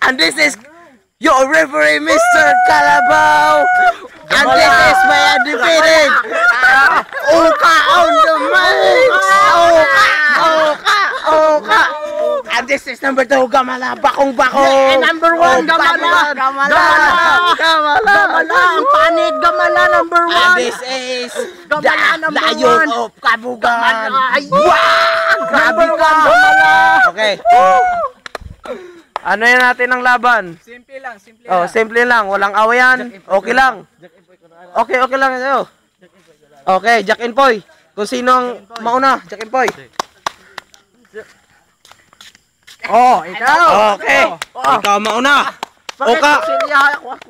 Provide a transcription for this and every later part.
And this is your referee, Mr. Calabaw. And this is my undefeated Oka on the mix. Oka. And this is number 2, Gamala, bakong-bakong. Number 1, Gamala. Gamala, ang panit, Gamala, number 1. And this is Gamala, number Lion 1. of Kabugan. Wow! Grabe ka, Gamala. Okay. Ano yan natin ang laban? Simple lang, simple Oh, simple lang. Walang awayan. Okay lang. Okay lang sa'yo. Okay, Jack and Poy. Kung sino ang mauna, Jack and Poy. Oh, ikaw. Okay. Ikaw mauna. Oka.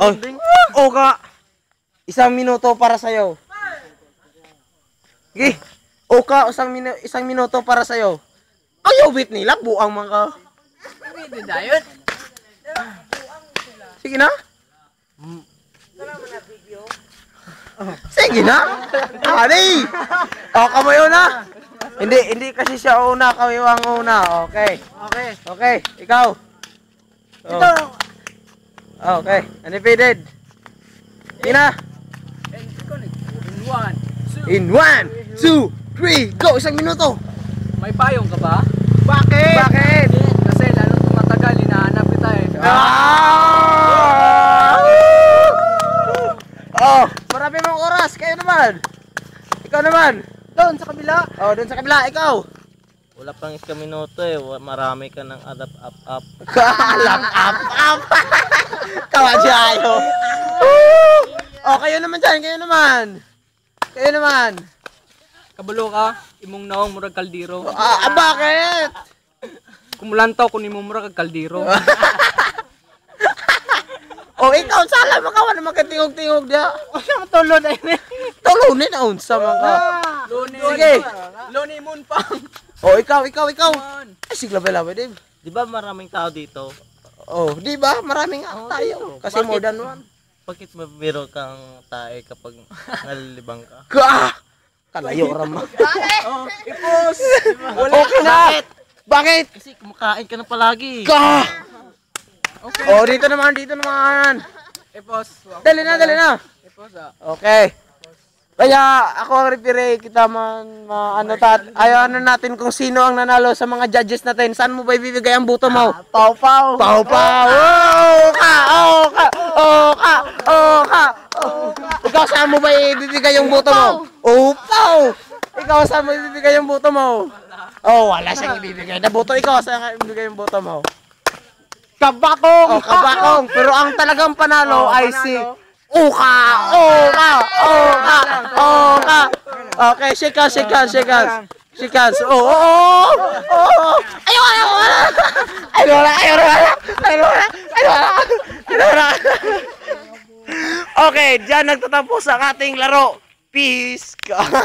Oh, Oka. 1 minuto para sa'yo. Okay. Oka, isang minuto para sa'yo. Ayaw bit nila. Buang mga. Sige na. Sige na. Ari. O, kamayo na. Hindi kasi siya una, kayo ang una. Okay. Ikaw. Ito. Okay, undefeated. Sige na. In 1, 2, 3, go! 1 minuto. May payong ka ba? Bakit? Kasi lalo tumatagal, hinahanap kita eh. Oh, marami mong oras. Kayo naman. Ikaw naman. Doon sa kabila. Oh, doon sa kabila. Ikaw. Wala pang 1 minuto eh. Marami ka ng adapt up. Kalap up. Kawadyayo. Oh, kayo naman dyan. Kayo naman. Kabalo ka, imong naong murag kaldero. Bakit? Kumulantaw kung imong murag kaldero. Oh, ikaw sala makawan na magkatingog-tingog dia. Ano matulod ay ni? Tulunin na unsa man ka. Sige. Loni mon pang. Oh, ikaw. Ay, sigla ba Dave? Di ba maraming tao dito? Oh, di ba? Maraming nga tayo. Kasi more than one. Bakit mabiro kang tae kapag nalilibang ka? Kalayo rama. Ipos. Okay na. Bakit? Kasi kumakain ka na palagi. Okay. Oh, dito naman. Ipos. Dali na. Ipos Okay. Kaya ako ang referee, kita ano natin kung sino ang nanalo sa mga judges natin. Saan mo ba ibibigay ang buto mo? Pau. Oka. Ikaw saan mo ba ibibigay yung buto mo? Pau. Ikaw saan mo ibibigay yung buto mo? Oh, wala siyang ibibigay na buto. Ikaw saan ibibigay yung buto mo? Kabakong. Kabakong. Pero ang talagang panalo ay si Oka. Okay, shake hands. Oh. Ayaw. Okay, diyan nagtatapos ang ating laro. Peace.